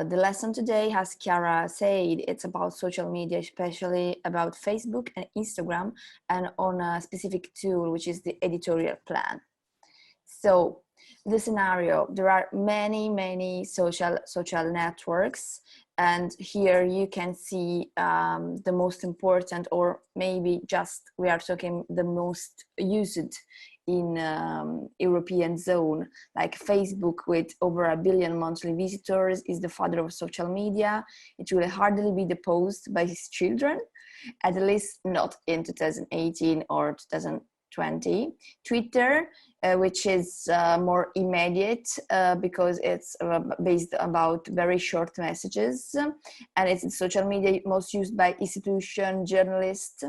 The lesson today, as Chiara said, it's about social media, especially about Facebook and Instagram, and on a specific tool, which is the editorial plan. So the scenario, there are many social networks, and here you can see the most important, or maybe just we are talking the most used in European zone, like Facebook with over 1 billion monthly visitors is the father of social media. It will hardly be deposed by his children, at least not in 2018 or 2020. Twitter, which is more immediate because it's based about very short messages, and it's the social media most used by institution journalists.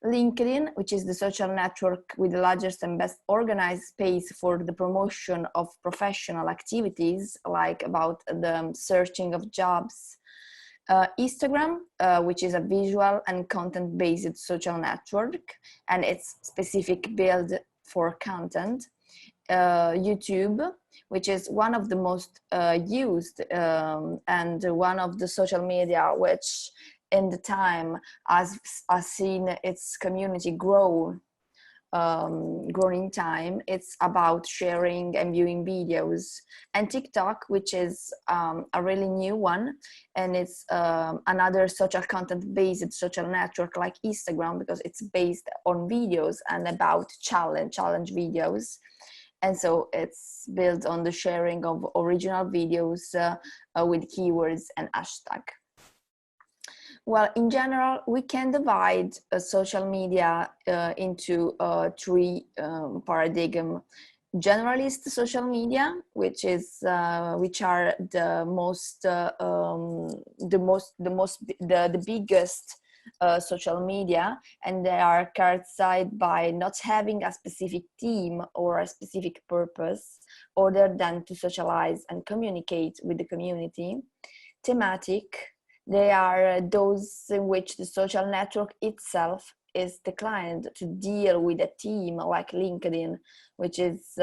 LinkedIn, which is the social network with the largest and best organized space for the promotion of professional activities, like about the searching of jobs. Instagram, which is a visual and content-based social network, and it's specific build for content. YouTube, which is one of the most used and one of the social media which in the time has seen its community grow in time. It's about sharing and viewing videos. And TikTok, which is a really new one, and it's another social content based social network like Instagram, because it's based on videos and about challenge videos. And so it's built on the sharing of original videos with keywords and hashtag. Well, in general, we can divide social media into three paradigms. Generalist social media, which are the biggest social media, and they are characterized by not having a specific theme or a specific purpose other than to socialize and communicate with the community. Thematic, they are those in which the social network itself is declined to deal with a theme, like LinkedIn, which is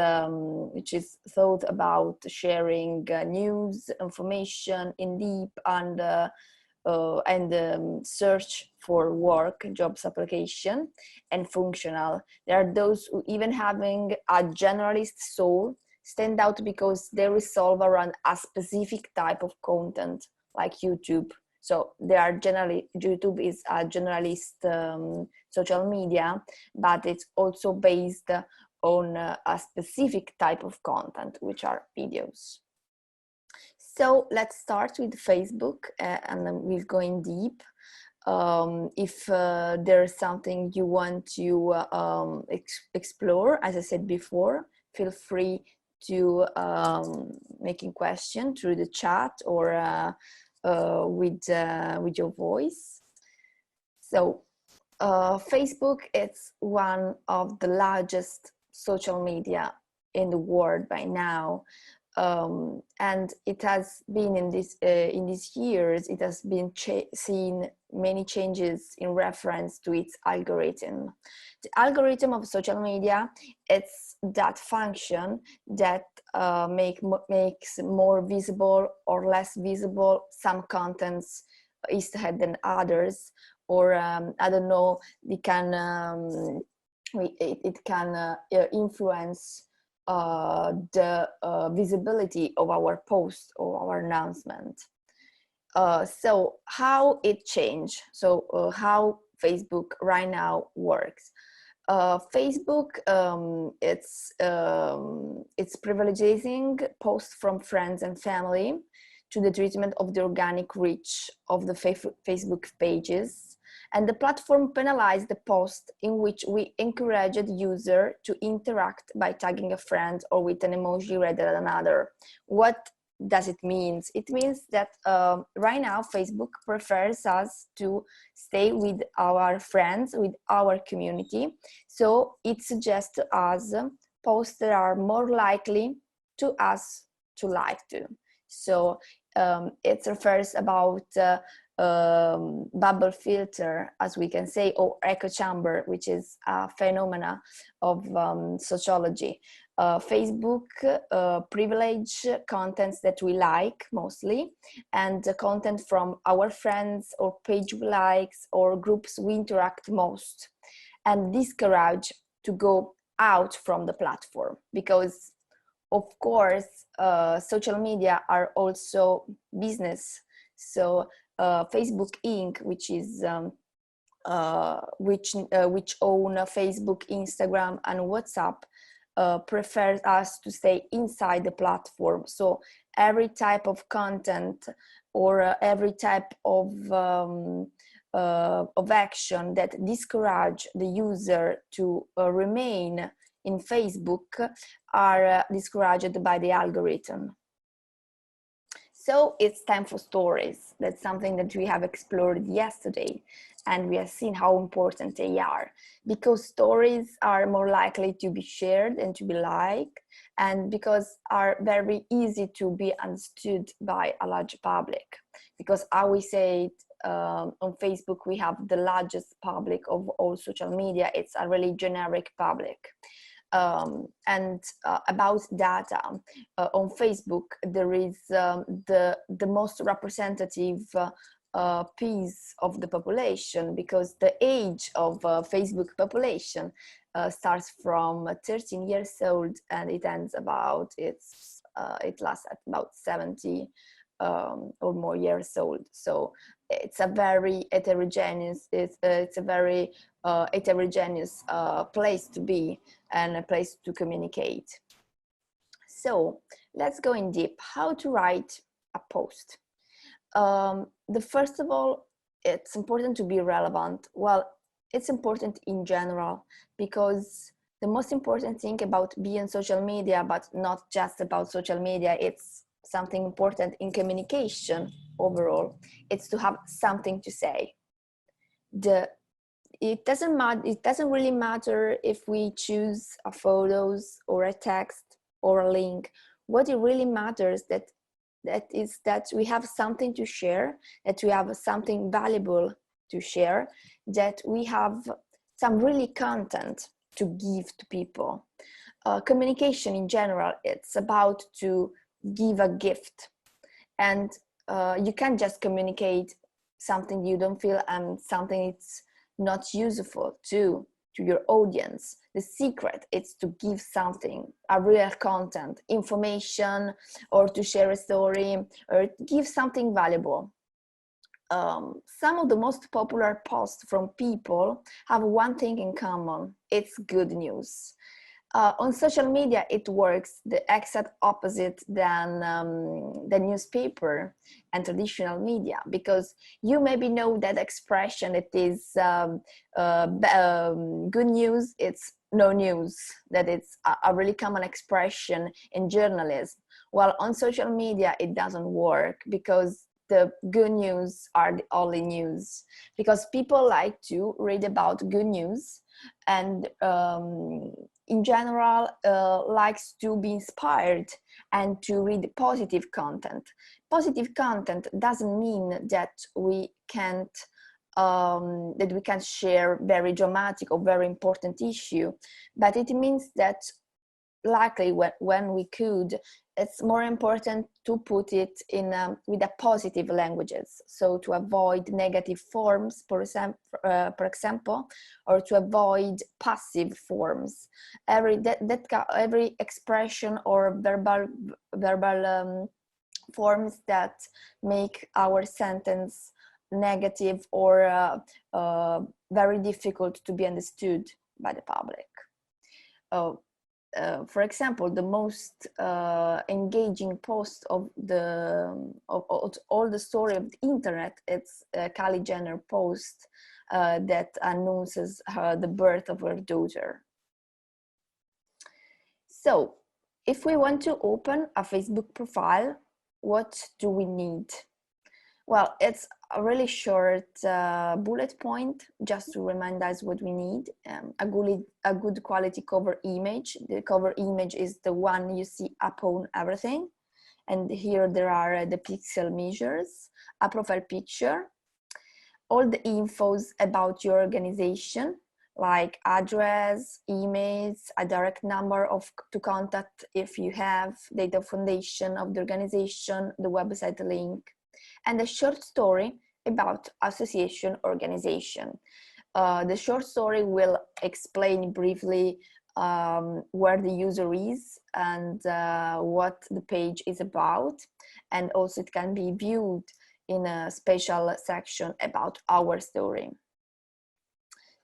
thought about sharing news, information in deep and search for work, jobs application, and functional. There are those who, even having a generalist soul, stand out because they resolve around a specific type of content, like YouTube. So YouTube is a generalist social media, but it's also based on a specific type of content, which are videos. So let's start with Facebook, and then we'll go in deep. If there's something you want to explore, as I said before, feel free to making question through the chat or with your voice. So Facebook, it's one of the largest social media in the world by now, and it has been in these years, it has been seen many changes in reference to its algorithm. The algorithm of social media, it's that function that makes more visible or less visible some contents instead than others, or I don't know, it can influence the visibility of our post or our announcement. So how it changed? So how Facebook right now works? Facebook, it's privileging posts from friends and family to the treatment of the organic reach of the Facebook pages, and the platform penalized the post in which we encouraged the user to interact by tagging a friend or with an emoji rather than another. What does it mean? It means that right now Facebook prefers us to stay with our friends, with our community. So it suggests to us posts that are more likely to us to like to. So it refers about bubble filter, as we can say, or echo chamber, which is a phenomena of sociology. Facebook privilege contents that we like mostly, and the content from our friends or page we likes or groups we interact most, and discourage to go out from the platform, because of course social media are also business. So Facebook Inc., which is which own Facebook, Instagram, and WhatsApp, prefers us to stay inside the platform. So every type of content or every type of action that discourage the user to remain in Facebook are discouraged by the algorithm. So it's time for stories. That's something that we have explored yesterday, and we have seen how important they are, because stories are more likely to be shared and to be liked, and because are very easy to be understood by a large public. Because I always say it, on Facebook we have the largest public of all social media. It's a really generic public. And about data, on Facebook there is the most representative piece of the population, because the age of Facebook population starts from 13 years old and it ends about it lasts at about 70 or more years old. So it's a very heterogeneous, it's a very heterogeneous place to be and a place to communicate. So let's go in deep. How to write a post. The first of all, it's important to be relevant. Well, it's important in general, because the most important thing about being social media, but not just about social media, it's something important in communication overall. It's to have something to say. It doesn't really matter if we choose a photos or a text or a link. What it really matters is that we have something to share, that we have something valuable to share, that we have some really content to give to people. Communication in general, it's about to give a gift, and you can't just communicate something you don't feel and something it's not useful to your audience. The secret is to give something, a real content, information, or to share a story, or give something valuable. Some of the most popular posts from people have one thing in common: it's good news. On social media, it works the exact opposite than the newspaper and traditional media, because you maybe know that expression, it is good news, it's no news, that it's a really common expression in journalism. While on social media, it doesn't work, because the good news are the only news, because people like to read about good news, and in general likes to be inspired and to read positive content. Positive content doesn't mean that we can't share very dramatic or very important issue, but it means that likely when we could, it's more important to put it in with a positive languages, so to avoid negative forms, for example, or to avoid passive forms. Every expression or verbal forms that make our sentence negative or very difficult to be understood by the public. For example, the most engaging post of all the story of the internet, it's Kylie Jenner post that announces the birth of her daughter. So if we want to open a Facebook profile, what do we need? Well, it's a really short bullet point just to remind us what we need. A good quality cover image. The cover image is the one you see upon everything. And here there are the pixel measures, a profile picture, all the infos about your organization, like address, emails, a direct number to contact if you have, data foundation of the organization, the website link, and a short story about association organization. The short story will explain briefly where the user is and what the page is about, and also it can be viewed in a special section about our story.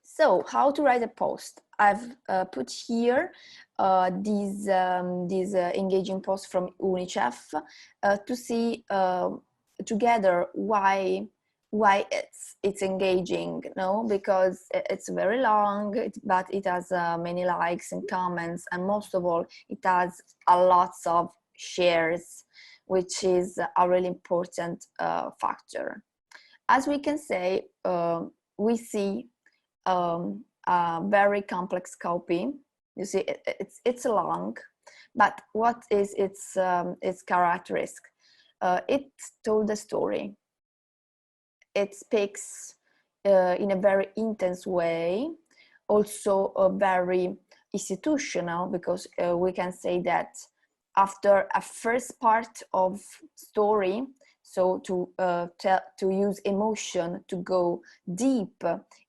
So how to write a post? I've put here these engaging posts from UNICEF to see together why it's engaging, no? Because it's very long, but it has many likes and comments, and most of all, it has a lots of shares, which is a really important factor. As we can say, we see a very complex copy. You see, it's long, but what is its characteristic? It told a story. It speaks in a very intense way, also very institutional, because we can say that after a first part of story, so to use emotion to go deep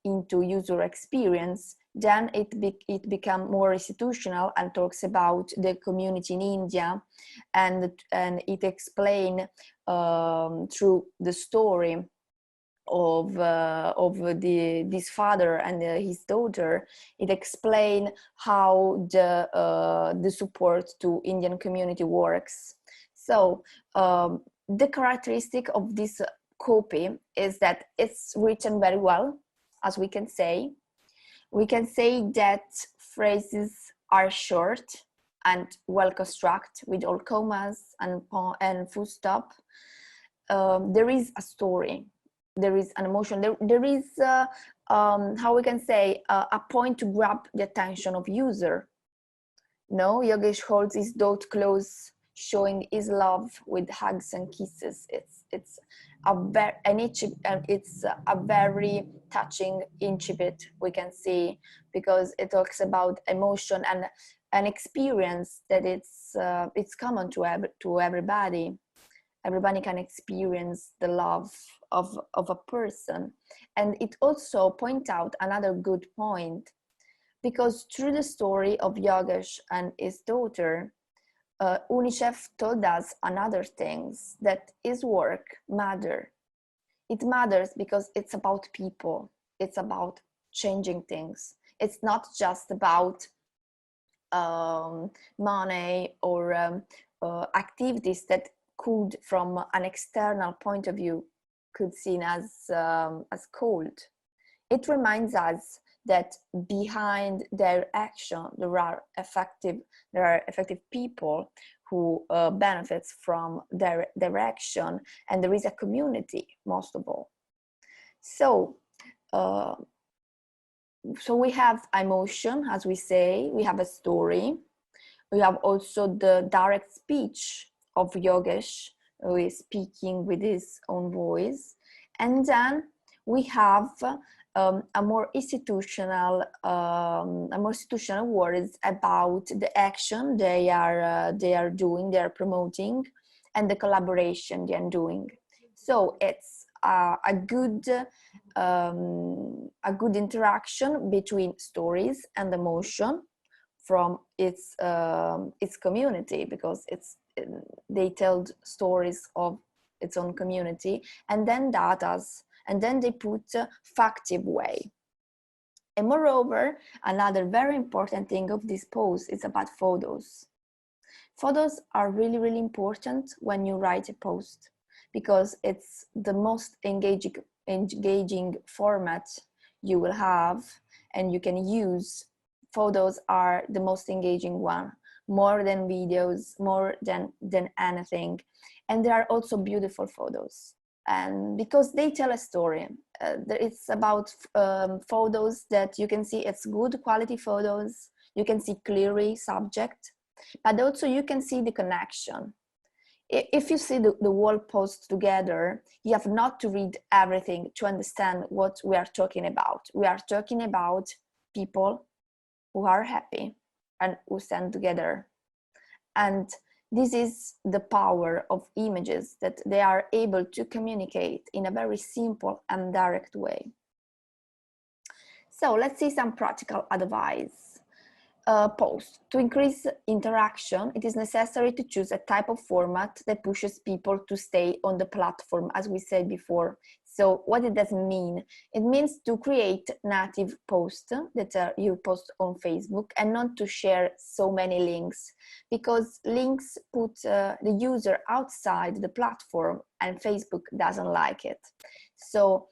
into user experience, then it become more institutional and talks about the community in India, and it explain through the story of this father and his daughter. It explains how the support to Indian community works. So the characteristic of this copy is that it's written very well, as we can say. We can say that phrases are short and well constructed with all commas and full stop. There is a story. There is an emotion, there is, how we can say, a point to grab the attention of user. No, Yogesh holds his daughter close, showing his love with hugs and kisses. It's a very touching incipit, we can see, because it talks about emotion and an experience that it's common to everybody. Everybody can experience the love of a person. And it also points out another good point, because through the story of Yogesh and his daughter, UNICEF told us another things, that his work matter. It matters because it's about people. It's about changing things. It's not just about money or activities that could, from an external point of view, could seen as cold. It reminds us that behind their action there are effective people who benefits from their action, and there is a community, most of all. So so we have emotion, as we say, we have a story, we have also the direct speech of Yogesh, who is speaking with his own voice, and then we have a more institutional words about the action they are doing, they are promoting, and the collaboration they are doing. So it's a good interaction between stories and emotion from its community, because they tell stories of its own community, and then datas, and then they put factive way. And moreover, another very important thing of this post is about photos. Photos are really, really important when you write a post, because it's the most engaging format you will have, and you can use. Photos are the most engaging one, more than videos, more than anything. And there are also beautiful photos, and because they tell a story. It's about photos that you can see it's good quality photos, you can see clearly subject, but also you can see the connection. If you see the whole post together, you have not to read everything to understand what we are talking about. We are talking about people who are happy and who stand together. And this is the power of images, that they are able to communicate in a very simple and direct way. So let's see some practical advice. Post. To increase interaction, it is necessary to choose a type of format that pushes people to stay on the platform, as we said before. So what it does mean? It means to create native posts that you post on Facebook and not to share so many links, because links put the user outside the platform and Facebook doesn't like it. So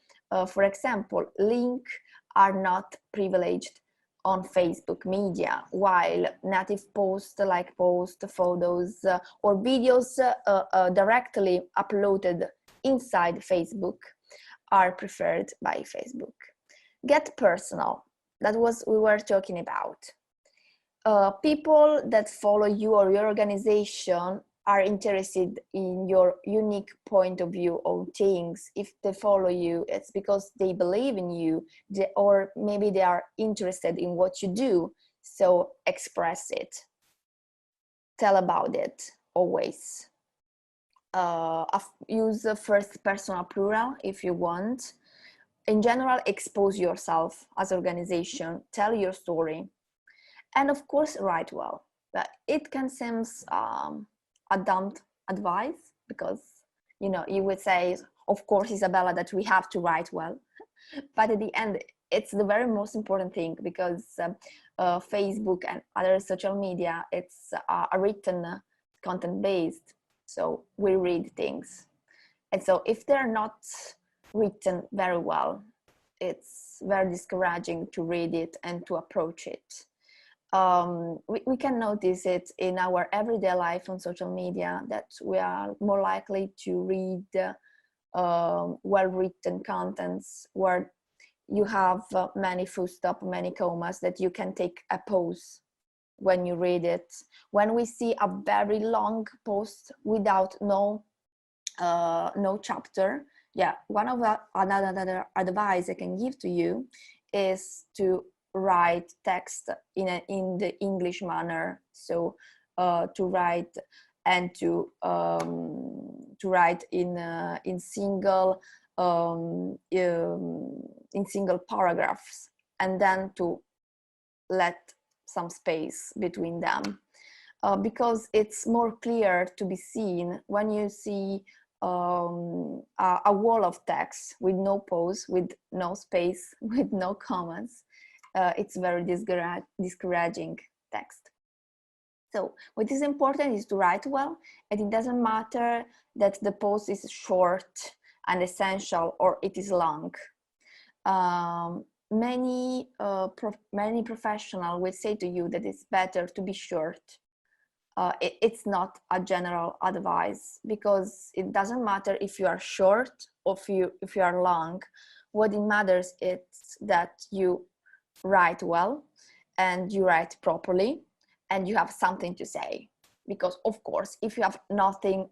for example, links are not privileged on Facebook media, while native posts like posts, photos, or videos directly uploaded inside Facebook are preferred by Facebook. Get personal. That was we were talking about. People that follow you or your organization are interested in your unique point of view on things. If they follow you, it's because they believe in you, or maybe they are interested in what you do. So express it. Tell about it, always. Use the first personal plural if you want. In general, expose yourself as an organization. Tell your story. And of course, write well. But it can seem a dumb advice, because you would say, of course, Isabella, that we have to write well, but at the end it's the very most important thing, because Facebook and other social media, it's a written content based, so we read things, and so if they're not written very well, it's very discouraging to read it and to approach it. We can notice it in our everyday life on social media, that we are more likely to read well-written contents where you have many full stop, many commas, that you can take a pause when you read it. When we see a very long post without no chapter, one of another advice I can give to you is to write text in the English manner. So to write and to write in single paragraphs, and then to let some space between them, because it's more clear to be seen when you see a wall of text with no pause, with no space, with no comments. It's very discouraging text. So what is important is to write well, and it doesn't matter that the post is short and essential or it is long. Many professionals will say to you that it's better to be short. It's not a general advice, because it doesn't matter if you are short or if you are long. What it matters is that you write well and you write properly and you have something to say, because of course if you have nothing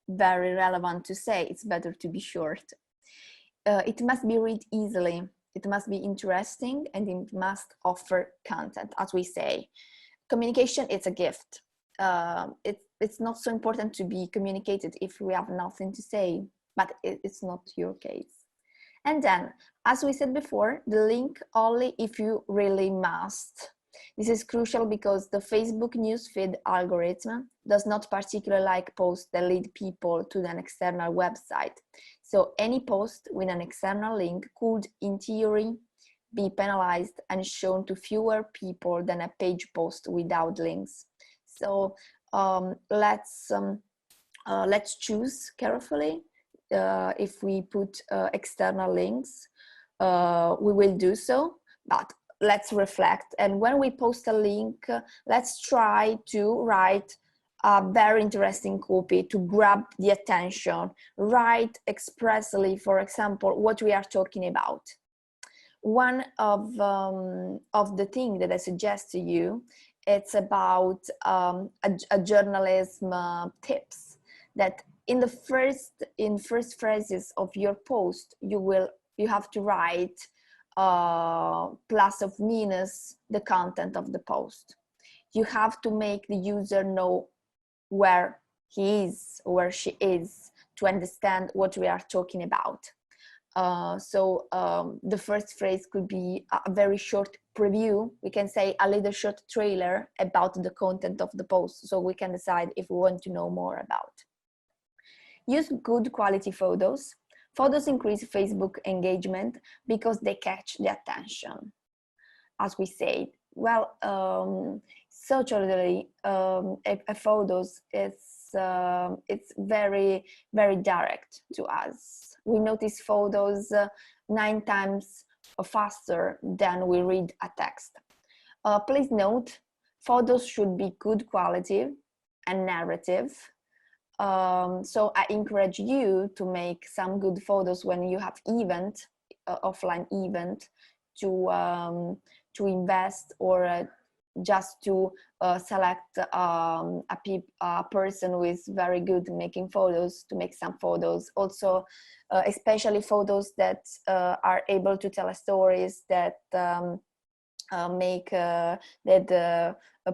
very relevant to say, it's better to be short. It must be read easily, it must be interesting, and it must offer content. As we say, communication is a gift. It's not so important to be communicated if we have nothing to say, but it's not your case. And then, as we said before, the link only if you really must. This is crucial because the Facebook newsfeed algorithm does not particularly like posts that lead people to an external website. So any post with an external link could, in theory, be penalized and shown to fewer people than a page post without links. So let's choose carefully. If we put external links, we will do so, but let's reflect. And when we post a link, let's try to write a very interesting copy to grab the attention. Write expressly, for example, what we are talking about. One of the things that I suggest to you, it's about a journalism tips, that in the first phrases of your post, you have to write plus or minus the content of the post. You have to make the user know where he is, where she is, to understand what we are talking about. So the first phrase could be a very short preview. We can say a little short trailer about the content of the post, so we can decide if we want to know more about. Use good quality photos. Photos increase Facebook engagement because they catch the attention. As we said, well, socially, a photos it's very, very direct to us. We notice photos 9 times faster than we read a text. Please note, photos should be good quality and narrative. So I encourage you to make some good photos when you have event, offline event, to invest or just to select a person who is very good making photos, to make some photos. Also, especially photos that are able to tell stories, that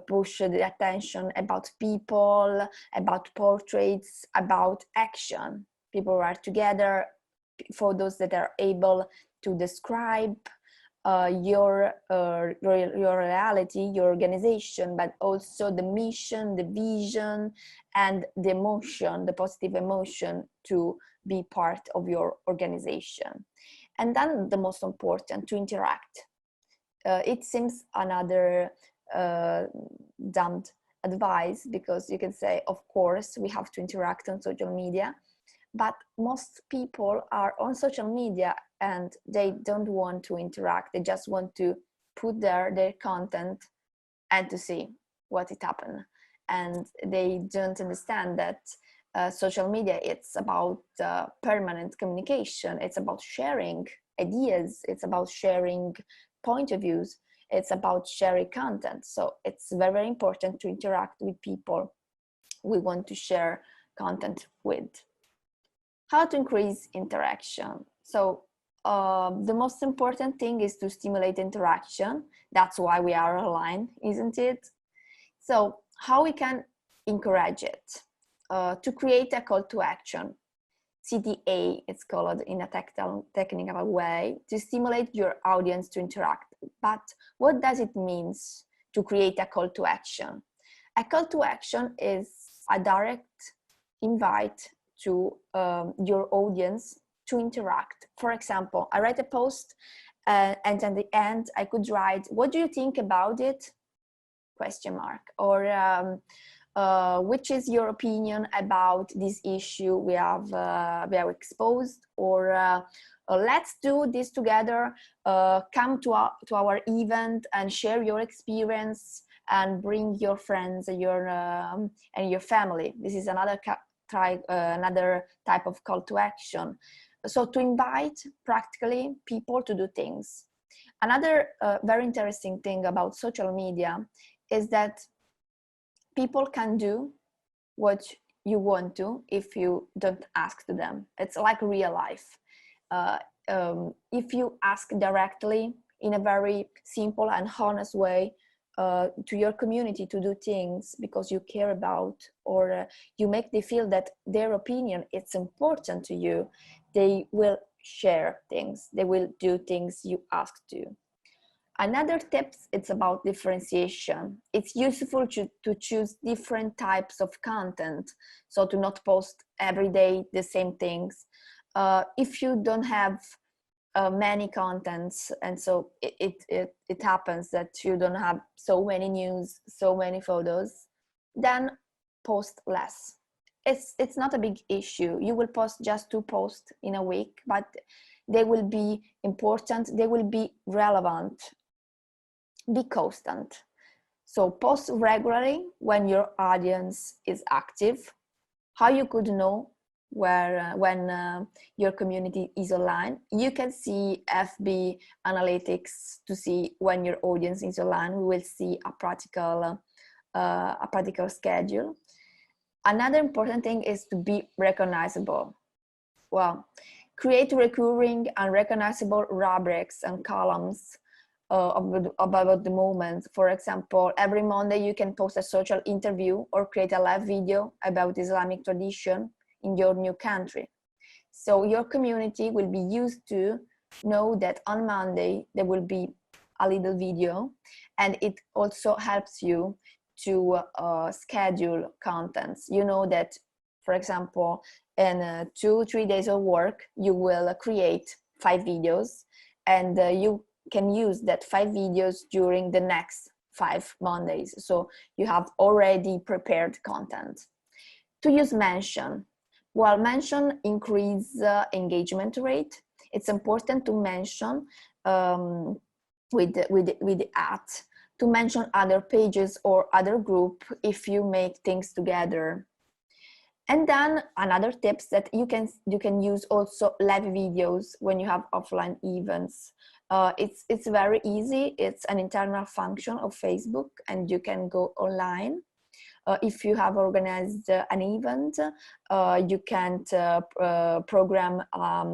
push the attention about people, about portraits, about action. People are together, photos that are able to describe your reality, your organization, but also the mission, the vision, and the emotion, the positive emotion to be part of your organization. And then the most important, to interact. It seems another damned advice, because you can say, of course, we have to interact on social media, but most people are on social media and they don't want to interact. They just want to put their content and to see what it happened. And they don't understand that social media, it's about permanent communication. It's about sharing ideas. It's about sharing point of views. It's about sharing content. So it's very, very important to interact with people we want to share content with. How to increase interaction? So the most important thing is to stimulate interaction. That's why we are online, isn't it? So how we can encourage it? To create a call to action. CTA, it's called in a technical way, to stimulate your audience to interact. But what does it mean to create a call to action? A call to action is a direct invite to your audience to interact. For example, I write a post and at the end I could write, what do you think about it? Question mark. Or which is your opinion about this issue we have exposed? Or let's do this together. Come to our event and share your experience and bring your friends and your family. This is another type of call to action. So to invite practically people to do things. Another very interesting thing about social media is that people can do what you want to if you don't ask them. It's like real life. If you ask directly in a very simple and honest way to your community to do things because you care about, or you make them feel that their opinion is important to you, they will share things, they will do things you ask to. Another tip, it's about differentiation. It's useful to choose different types of content, so to not post every day the same things. If you don't have many contents, and so it happens that you don't have so many news, so many photos, then post less. It's not a big issue. You will post just 2 posts in a week, but they will be important, they will be relevant. Be constant. So post regularly when your audience is active. How you could know when your community is online? You can see FB analytics to see when your audience is online. We will see a practical schedule. Another important thing is to be recognizable. Well, Create recurring and recognizable rubrics and columns about the moment. For example, every Monday you can post a social interview or create a live video about Islamic tradition in your new country. So your community will be used to know that on Monday there will be a little video, and it also helps you to schedule contents. You know that, for example, in 2-3 days of work, you will create 5 videos, and you can use that 5 videos during the next 5 Mondays. So you have already prepared content. To use mention. While mention increase engagement rate, it's important to mention with the at, to mention other pages or other group if you make things together. And then another tips that you can use also live videos when you have offline events. It's very easy. It's an internal function of Facebook, and you can go online. If you have organized an event, you can program a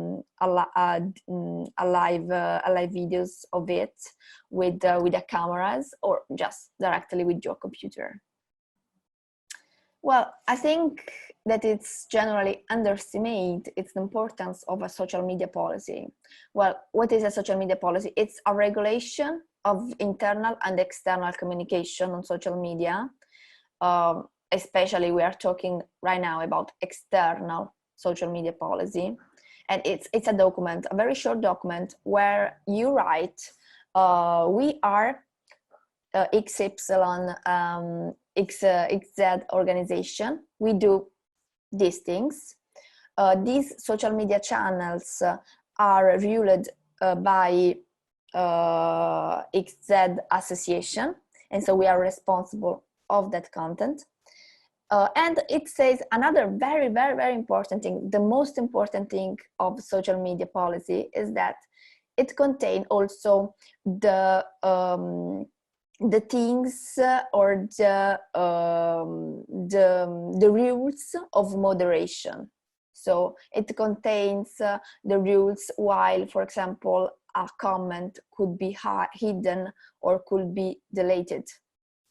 live videos of it with the cameras, or just directly with your computer. Well, I think that it's generally underestimated its the importance of a social media policy. Well, what is a social media policy? It's a regulation of internal and external communication on social media. Especially we are talking right now about external social media policy, and it's a document, a very short document, where you write, we are XY XZ organization, we do these things. These social media channels are ruled by XZ association, and so we are responsible of that content. And it says another very, very, very important thing. The most important thing of social media policy is that it contains also the things or the rules of moderation. So it contains the rules while, for example, a comment could be hidden or could be deleted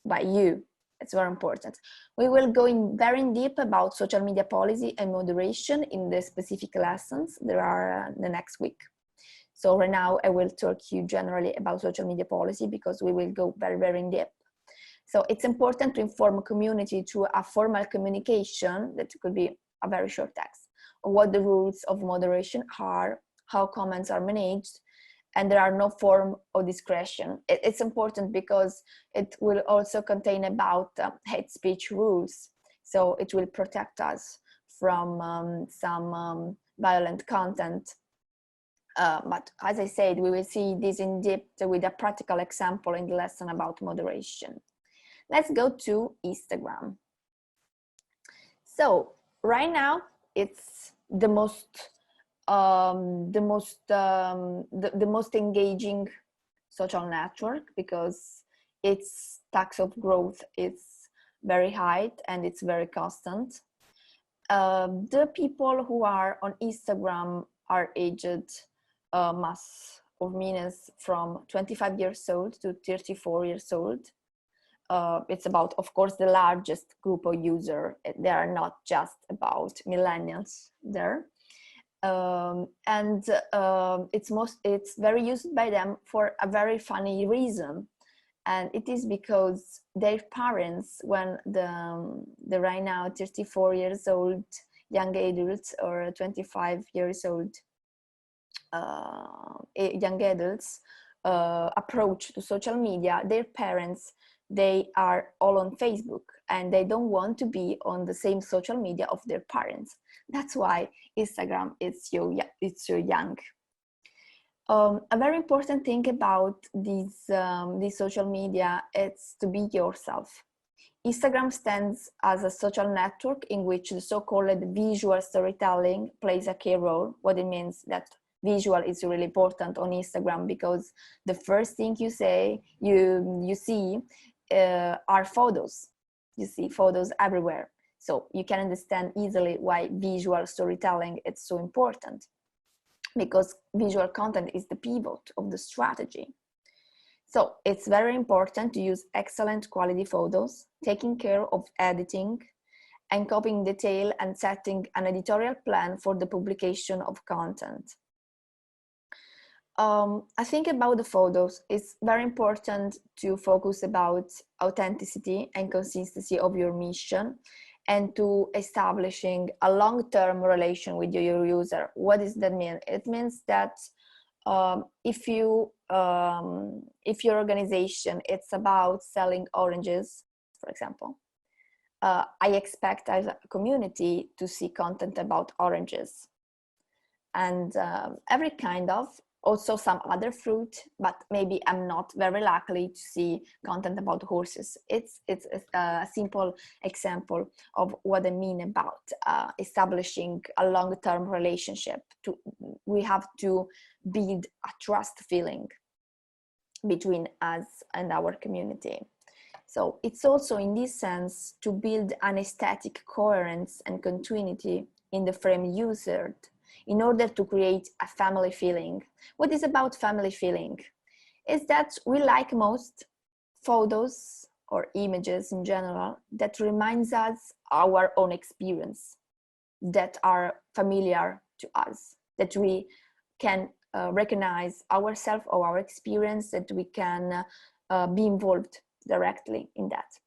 by you. It's very important. We will go in very in deep about social media policy and moderation in the specific lessons there are the next week. So right now I will talk you generally about social media policy, because we will go very, very in depth. So it's important to inform a community through a formal communication that could be a very short text, of what the rules of moderation are, how comments are managed, and there are no form of discretion. It's important because it will also contain about hate speech rules. So it will protect us from some violent content. But as I said, we will see this in depth with a practical example in the lesson about moderation. Let's go to Instagram. So right now it's the most engaging social network, because its tax of growth is very high and it's very constant. The people who are on Instagram are aged mass of minus from 25 years old to 34 years old. It's about, of course, the largest group of users. They are not just about millennials there. It's very used by them for a very funny reason, and it is because their parents, when the right now 34 years old young adults or 25 years old young adults approach to social media, their parents, they are all on Facebook and they don't want to be on the same social media of their parents. That's why Instagram is so young. A very important thing about these social media is to be yourself. Instagram stands as a social network in which the so-called visual storytelling plays a key role. What it means that visual is really important on Instagram, because the first thing you see are photos. You see photos everywhere. So you can understand easily why visual storytelling is so important. because visual content is the pivot of the strategy. So it's very important to use excellent quality photos, taking care of editing and copying detail and setting an editorial plan for the publication of content. I think about the photos, it's very important to focus about authenticity and consistency of your mission and to establishing a long-term relation with your user. What does that mean? It means that if your organization, it's about selling oranges, for example, I expect as a community to see content about oranges and every kind of, also some other fruit, but maybe I'm not very likely to see content about horses. It's a simple example of what I mean about establishing a long-term relationship. We have to build a trust feeling between us and our community. So it's also in this sense to build an aesthetic coherence and continuity in the frame used in order to create a family feeling. What is about family feeling? Is that we like most photos or images in general that reminds us our own experience, that are familiar to us, that we can recognize ourselves or our experience, that we can be involved directly in that.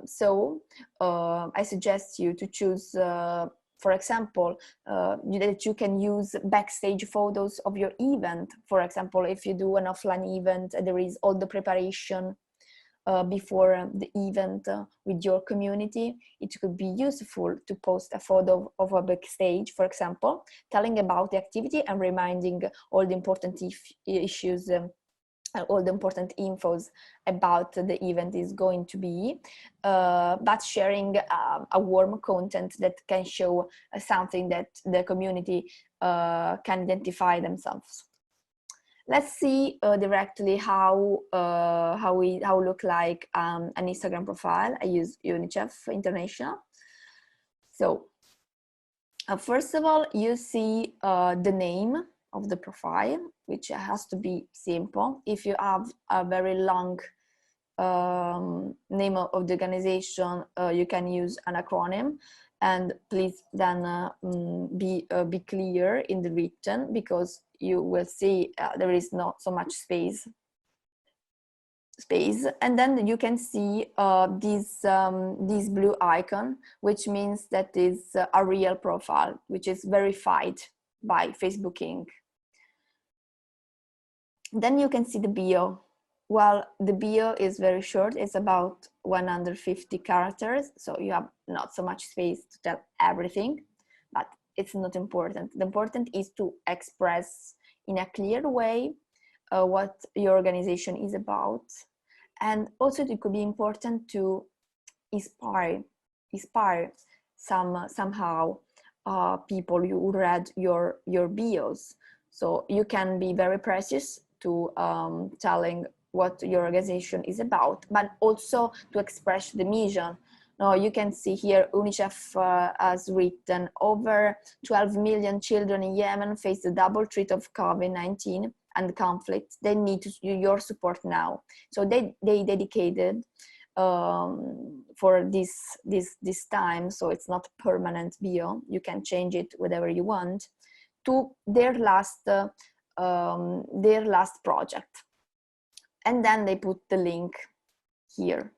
So I suggest you to choose for example, that you can use backstage photos of your event. For example, if you do an offline event, there is all the preparation before the event with your community. It could be useful to post a photo of a backstage, for example, telling about the activity and reminding all the important issues, all the important infos about the event is going to be, but sharing a warm content that can show something that the community can identify themselves. Let's see directly how look like an Instagram profile. I use UNICEF International. So first of all, you see the name of the profile, which has to be simple. If you have a very long name of the organization, you can use an acronym, and please then be clear in the written, because you will see there is not so much space. And then you can see this blue icon, which means that is a real profile, which is verified by Facebook Inc. Then you can see the bio. Well, the bio is very short. It's about 150 characters, so you have not so much space to tell everything, but it's not important. The important is to express in a clear way what your organization is about. And also it could be important to inspire somehow people who read your bios. So you can be very precise to telling what your organization is about, but also to express the mission. Now you can see here UNICEF has written over 12 million children in Yemen face the double threat of COVID-19 and conflict. They need your support now. So they dedicated for this time, so it's not permanent bio. You can change it whatever you want, to their last project, and then they put the link here.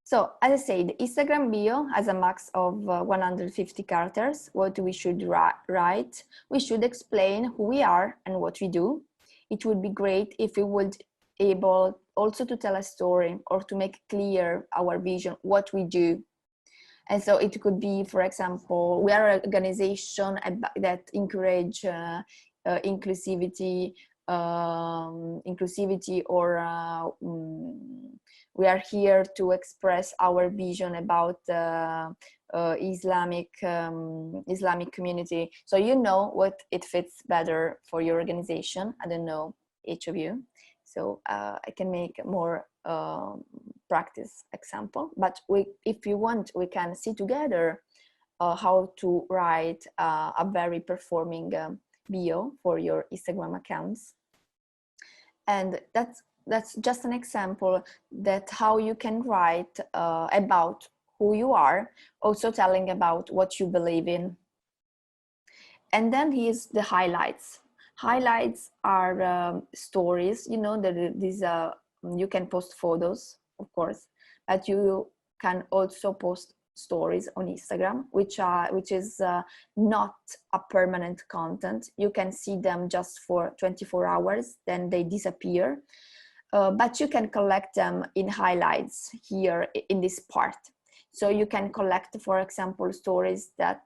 So as I said, Instagram bio has a max of 150 characters. What we should write? We should explain who we are and what we do. It would be great if we would able also to tell a story or to make clear our vision, what we do. And so it could be, for example, we are an organization that encourage inclusivity, or we are here to express our vision about Islamic community. So you know what it fits better for your organization. I don't know each of you, so I can make more practice example. But if you want, we can see together how to write a very performing bio for your Instagram accounts. And that's just an example that how you can write about who you are, also telling about what you believe in. And then here's the highlights. Highlights are stories, you know, that these you can post photos, of course, but you can also post stories on Instagram, which is not a permanent content. You can see them just for 24 hours, then they disappear. But you can collect them in highlights here in this part. So you can collect, for example, stories that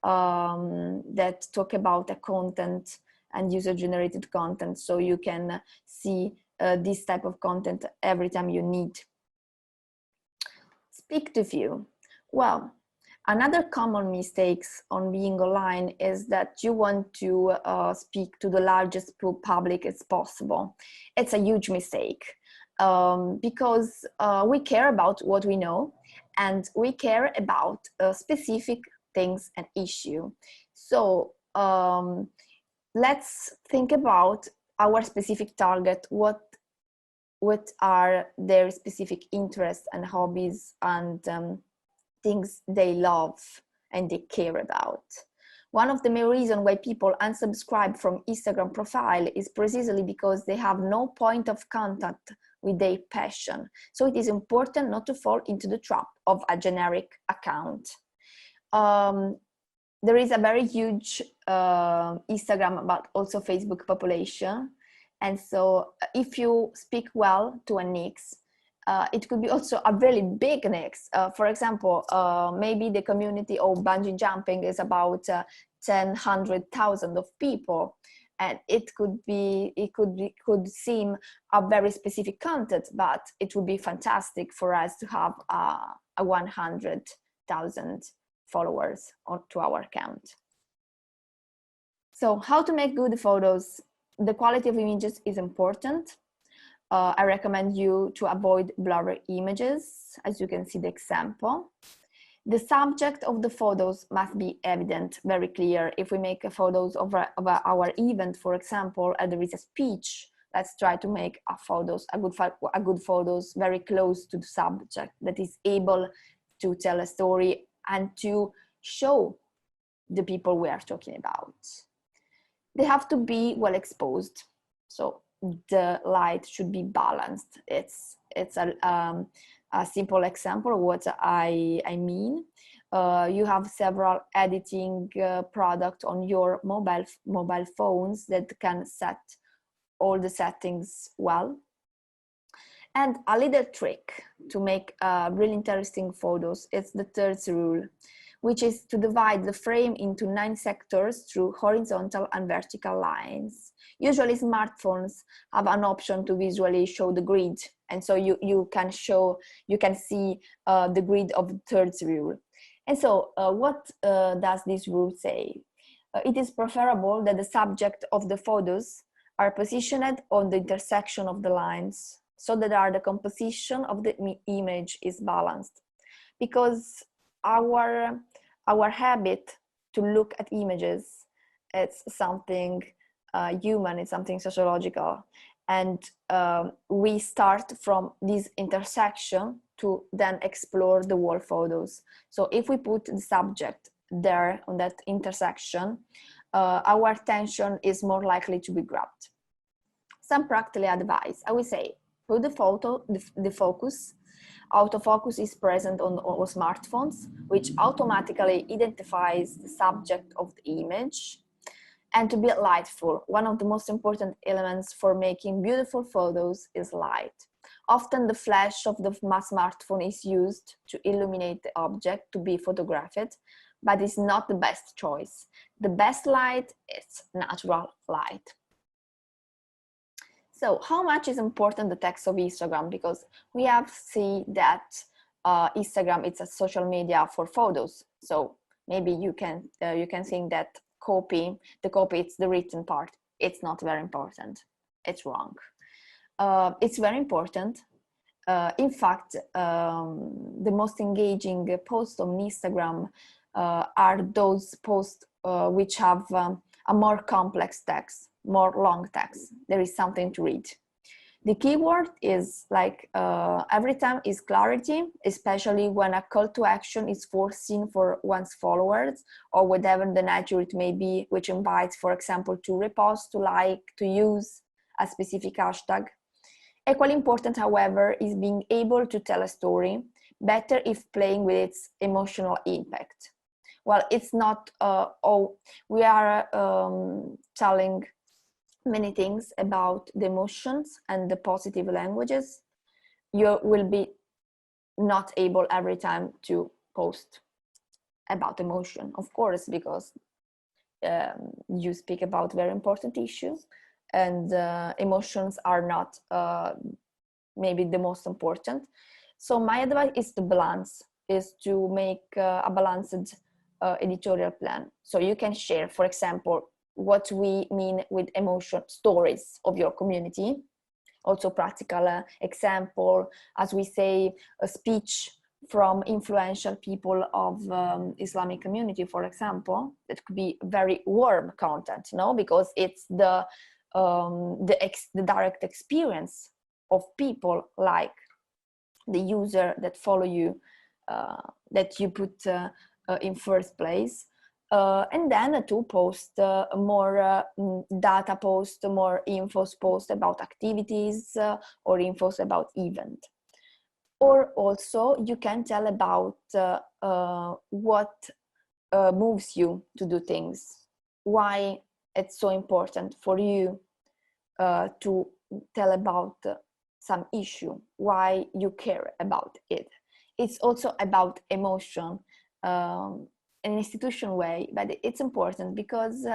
that talk about a content and user-generated content. So you can see this type of content every time you need. Speak to few. Well, another common mistakes on being online is that you want to speak to the largest public as possible. It's a huge mistake because we care about what we know and we care about specific things and issue. So let's think about our specific target, what are their specific interests and hobbies and things they love and they care about. One of the main reasons why people unsubscribe from Instagram profile is precisely because they have no point of contact with their passion. So it is important not to fall into the trap of a generic account. There is a very huge Instagram, but also Facebook population. And so if you speak well to a niche, it could be also a really big niche. For example, maybe the community of bungee jumping is about 100,000 of people. And it could seem a very specific content, but it would be fantastic for us to have a 100,000 followers to our account. So how to make good photos? The quality of images is important. I recommend you to avoid blurry images, as you can see the example. The subject of the photos must be evident, very clear. If we make photos of our event, for example, and there is a speech, let's try to make a good photos very close to the subject that is able to tell a story and to show the people we are talking about. They have to be well exposed. So the light should be balanced. It's a simple example of what I mean. You have several editing products on your mobile phones that can set all the settings well. And a little trick to make really interesting photos is the third rule, which is to divide the frame into 9 sectors through horizontal and vertical lines. Usually smartphones have an option to visually show the grid. And so you can see the grid of the third rule. And so what does this rule say? It is preferable that the subject of the photos are positioned on the intersection of the lines so that the composition of the image is balanced. Because our habit to look at images, it's something human, it's something sociological. And we start from this intersection to then explore the whole photos. So if we put the subject there on that intersection, our attention is more likely to be grabbed. Some practical advice, I would say, put the focus. Autofocus is present on all smartphones, which automatically identifies the subject of the image. And to be lightful, one of the most important elements for making beautiful photos is light. Often the flash of the smartphone is used to illuminate the object to be photographed, but it's not the best choice. The best light is natural light. So how much is important the text of Instagram? Because we have seen that Instagram, it's a social media for photos. So maybe you can think that the copy, it's the written part. It's not very important. It's wrong. It's very important. In fact, the most engaging post on Instagram are those posts which have a more complex text, more long text. There is something to read. The keyword is like every time is clarity, especially when a call to action is foreseen for one's followers or whatever the nature it may be, which invites, for example, to repost, to like, to use a specific hashtag. Equally important, however, is being able to tell a story, better if playing with its emotional impact. Well, it's not, we are telling many things about the emotions and the positive languages. You will be not able every time to post about emotion, of course, because you speak about very important issues, and emotions are not maybe the most important. So my advice is to balance, is to make a balanced editorial plan. So you can share, for example, what we mean with emotion stories of your community, also practical example, as we say, a speech from influential people of Islamic community, for example. That could be very warm content, no, because it's the direct experience of people like the user that follow you, that you put in first place. And then to post more data post, more infos post about activities or infos about event. Or also you can tell about what moves you to do things, why it's so important for you to tell about some issue, why you care about it. It's also about emotion, an institutional way, but it's important because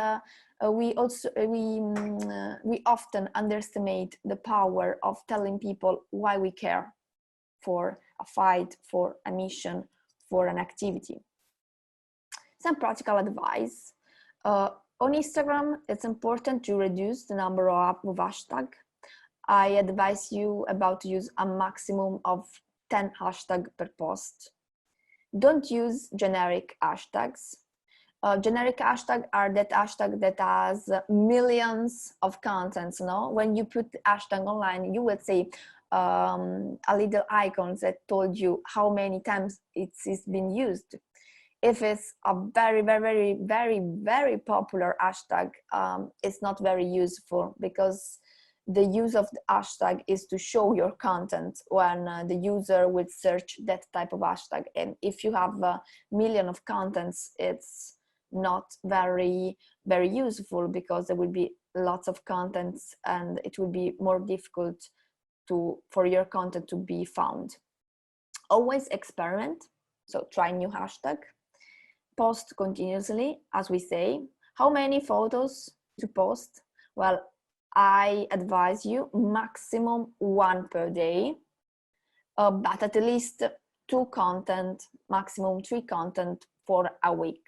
we often underestimate the power of telling people why we care for a fight, for a mission, for an activity. Some practical advice. On Instagram, it's important to reduce the number of hashtags. I advise you about to use a maximum of 10 hashtags per post. Don't use generic hashtags. Generic hashtags are that hashtag that has millions of contents. No, when you put hashtag online, you would say a little icons that told you how many times it's been used. If it's a very, very, very, very popular hashtag, it's not very useful, because the use of the hashtag is to show your content when the user will search that type of hashtag. And if you have a million of contents, it's not very, very useful, because there will be lots of contents and it will be more difficult for your content to be found. Always experiment, so try new hashtag. Post continuously, as we say. How many photos to post? Well, I advise you maximum 1 per day, but at least 2 content, maximum 3 content for a week.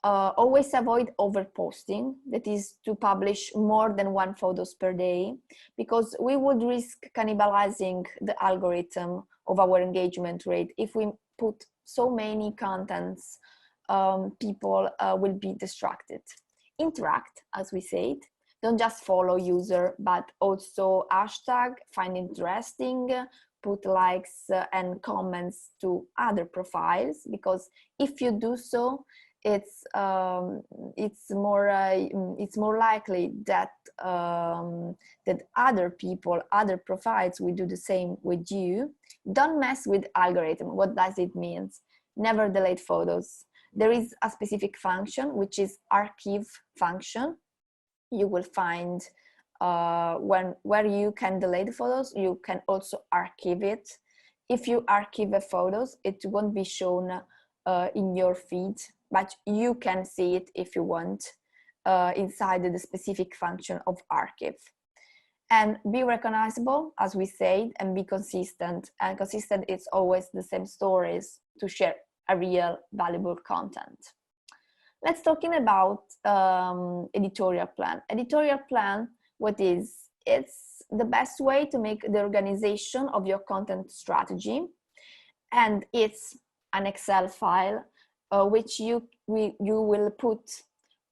Always avoid overposting, that is to publish more than 1 photos per day, because we would risk cannibalizing the algorithm of our engagement rate. If we put so many contents, people will be distracted. Interact, as we said. Don't just follow user, but also hashtag, find interesting, put likes and comments to other profiles, because if you do so, it's more likely that that other people, other profiles will do the same with you. Don't mess with algorithm. What does it mean? Never delete photos. There is a specific function, which is archive function. You will find where you can delete the photos, you can also archive it. If you archive the photos, it won't be shown in your feed, but you can see it if you want inside the specific function of archive. And be recognizable, as we said, and be consistent. And consistent is always the same stories to share a real valuable content. Let's talking about editorial plan. Editorial plan, what is? It's the best way to make the organization of your content strategy, and it's an Excel file which you will put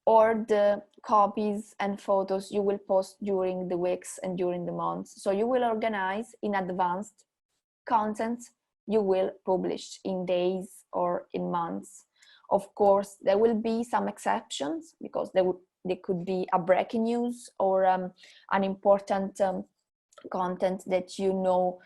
all the copies and photos you will post during the weeks and during the months. So you will organize in advance content you will publish in days or in months. Of course, there will be some exceptions because there could be a breaking news or an important content that you know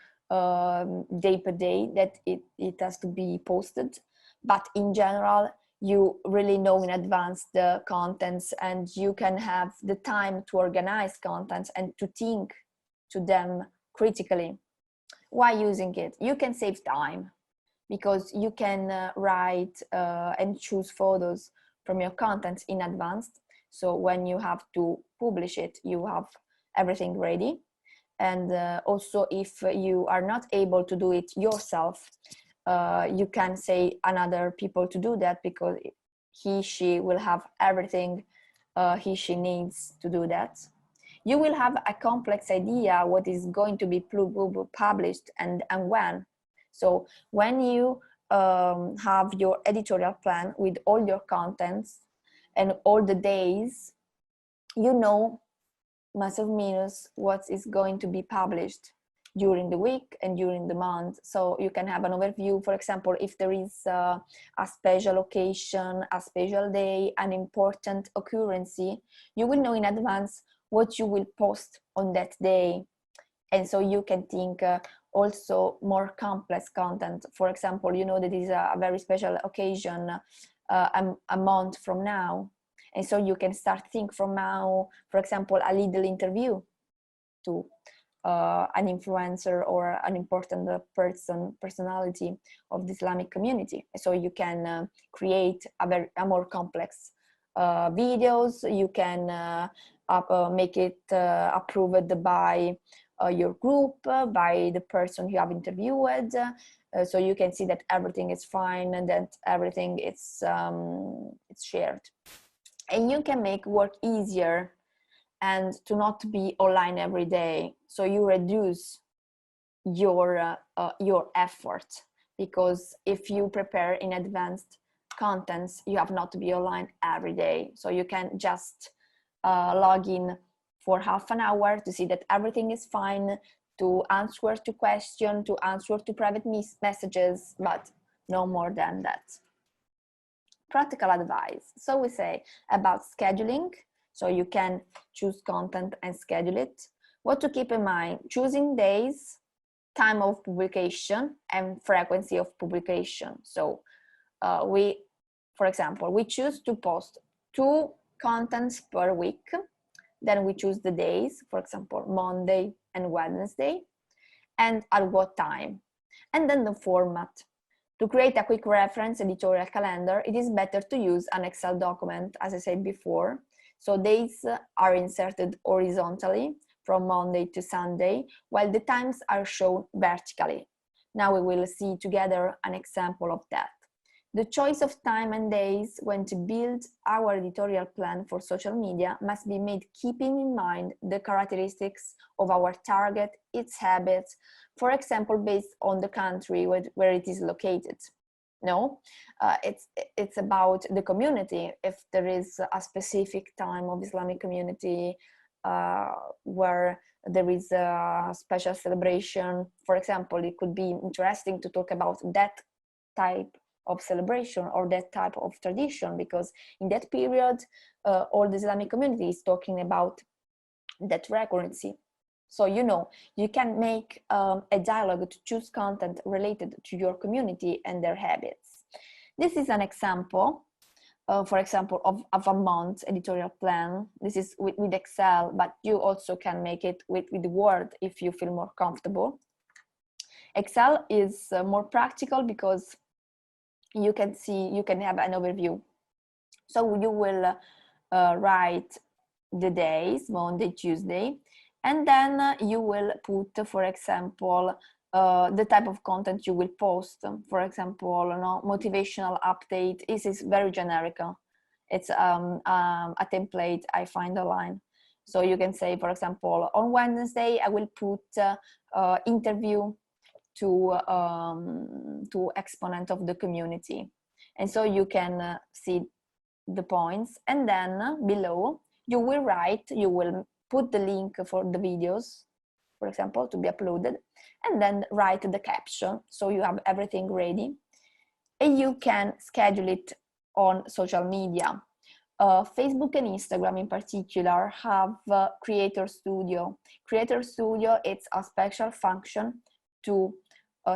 day per day that it has to be posted. But in general, you really know in advance the contents, and you can have the time to organize contents and to think to them critically. Why using it? You can save time because you can write and choose photos from your content in advance. So when you have to publish it, you have everything ready. And also, if you are not able to do it yourself, you can say another people to do that, because she will have everything she needs to do that. You will have a complex idea what is going to be published and when. So when you have your editorial plan with all your contents and all the days, you know plus or minus what is going to be published during the week and during the month. So you can have an overview. For example, if there is a special occasion, a special day, an important occurrence, you will know in advance what you will post on that day. And so you can think also more complex content. For example, you know that is a very special occasion a month from now. And so you can start think from now, for example, a little interview to an influencer or an important personality of the Islamic community. So you can create a more complex videos. You can make it approved by your group, by the person you have interviewed. So you can see that everything is fine and that everything it's shared. And you can make work easier and to not be online every day. So you reduce your effort, because if you prepare in advanced contents, you have not to be online every day. So you can just log in for half an hour to see that everything is fine, to answer to questions, to answer to private messages, but no more than that. Practical advice. So we say about scheduling. So you can choose content and schedule it. What to keep in mind: choosing days, time of publication, and frequency of publication. So for example, we choose to post 2 contents per week. Then we choose the days, for example, Monday and Wednesday, and at what time. And then the format. To create a quick reference editorial calendar, it is better to use an Excel document, as I said before. So days are inserted horizontally from Monday to Sunday, while the times are shown vertically. Now we will see together an example of that. The choice of time and days when to build our editorial plan for social media must be made keeping in mind the characteristics of our target, its habits, for example, based on the country where it is located. No, it's about the community. If there is a specific time of Islamic community where there is a special celebration, for example, it could be interesting to talk about that type of celebration or that type of tradition, because in that period all the Islamic community is talking about that recurrency. So you can make a dialogue to choose content related to your community and their habits. This is an example, for example, of a month editorial plan. This is with Excel, but you also can make it with Word if you feel more comfortable. Excel is more practical because you can have an overview. So you will write the days, Monday, Tuesday, and then you will put, for example, the type of content you will post. For example, motivational update. This is very generic. It's a template I find online. So you can say, for example, on Wednesday I will put interview to exponent of the community. And so you can see the points, and then below you will put the link for the videos, for example, to be uploaded, and then write the caption, so you have everything ready. And you can schedule it on social media. Facebook and Instagram in particular have Creator Studio. Creator Studio, it's a special function to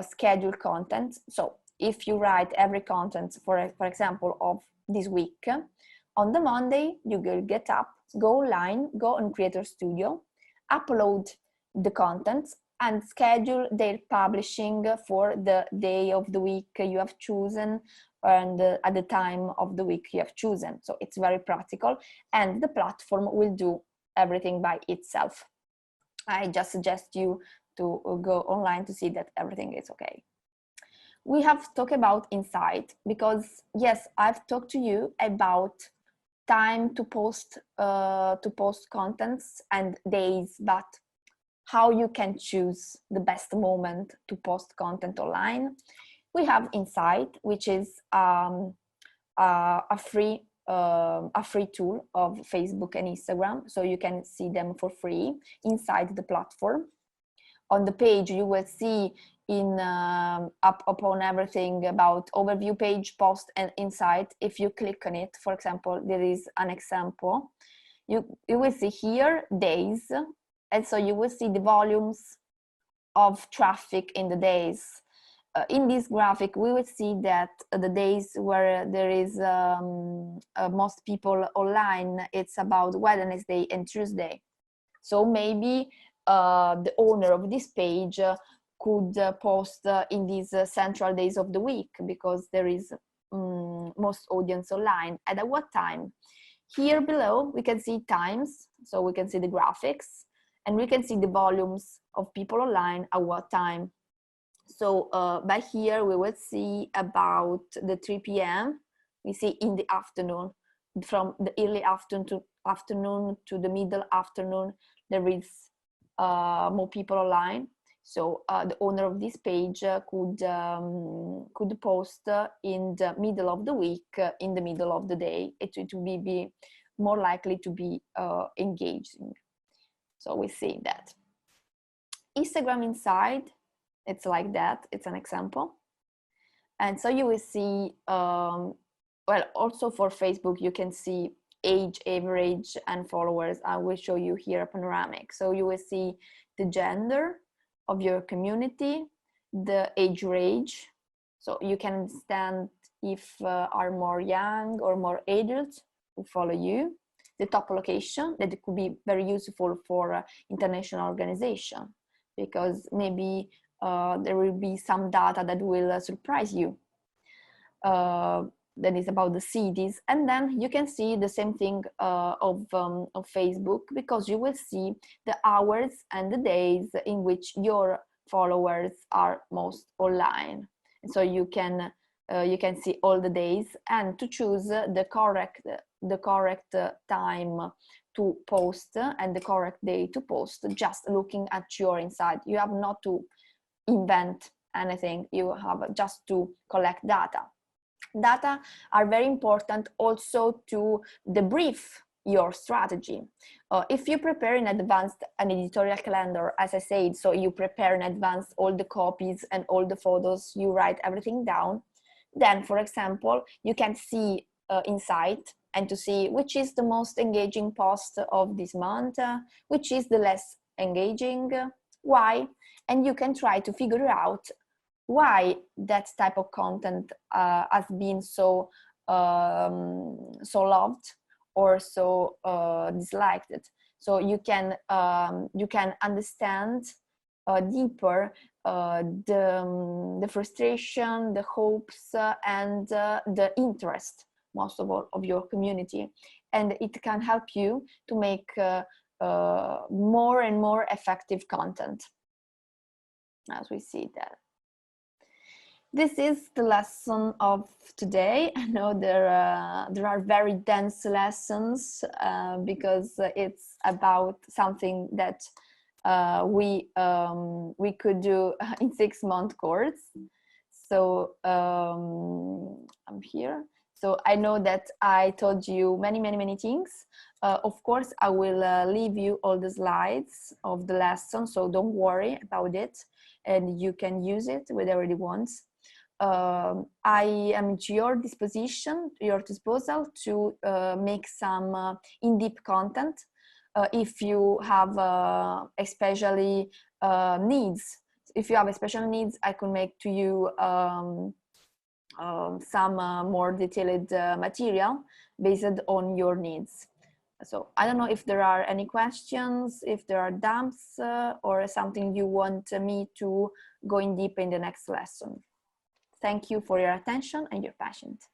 schedule content. So if you write every content, for example, of this week, on the Monday, you will get up, go online, go on Creator Studio, upload the content, and schedule their publishing for the day of the week you have chosen and at the time of the week you have chosen. So it's very practical, and the platform will do everything by itself. I just suggest you to go online to see that everything is okay. We have talked about insight, because yes, I've talked to you about time to post contents and days, but how you can choose the best moment to post content online. We have Insight, which is a free tool of Facebook and Instagram, so you can see them for free inside the platform. On the page, you will see up upon everything about overview page, post, and insight. If you click on it, for example, there is an example. You will see here days, and so you will see the volumes of traffic in the days. In this graphic, we will see that the days where there is most people online, it's about Wednesday and Tuesday. So maybe the owner of this page could post in these central days of the week, because there is most audience online. And at what time? Here below, we can see times, so we can see the graphics, and we can see the volumes of people online at what time. So by here, we will see about the 3 p.m. We see in the afternoon, from the early afternoon to the middle afternoon, there is more people online. So the owner of this page could post in the middle of the week, in the middle of the day. It will be more likely to be engaging. So we see that. Instagram Inside, it's like that. It's an example. And so you will see, well, also for Facebook, you can see age, average, and followers. I will show you here a panoramic. So you will see the gender of your community, the age range. So you can understand if are more young or more adult who follow you. The top location, that it could be very useful for international organization, because maybe there will be some data that will surprise you. That is about the cities. And then you can see the same thing of Facebook, because you will see the hours and the days in which your followers are most online. And so you can see all the days, and to choose the correct time to post and the correct day to post, just looking at your Insight. You have not to invent anything, you have just to collect data. Data are very important also to debrief your strategy. If you prepare in advance an editorial calendar, as I said, so you prepare in advance all the copies and all the photos, you write everything down, then, for example, you can see Insight and to see which is the most engaging post of this month, which is the less engaging, why, and you can try to figure out why that type of content has been so loved or so disliked. So you can understand deeper the frustration, the hopes, and the interest, most of all, of your community, and it can help you to make more and more effective content, as we see there. This is the lesson of today. I know there are very dense lessons because it's about something that we could do in 6-month course. So I'm here. So I know that I told you many things. Of course, I will leave you all the slides of the lesson, so don't worry about it, and you can use it whenever you want. I am at your disposition, your disposal to make some in-depth content if you have especially needs. If you have special needs, I could make to you some more detailed material based on your needs. So I don't know if there are any questions, if there are dumps or something you want me to go in deep in the next lesson. Thank you for your attention and your patience.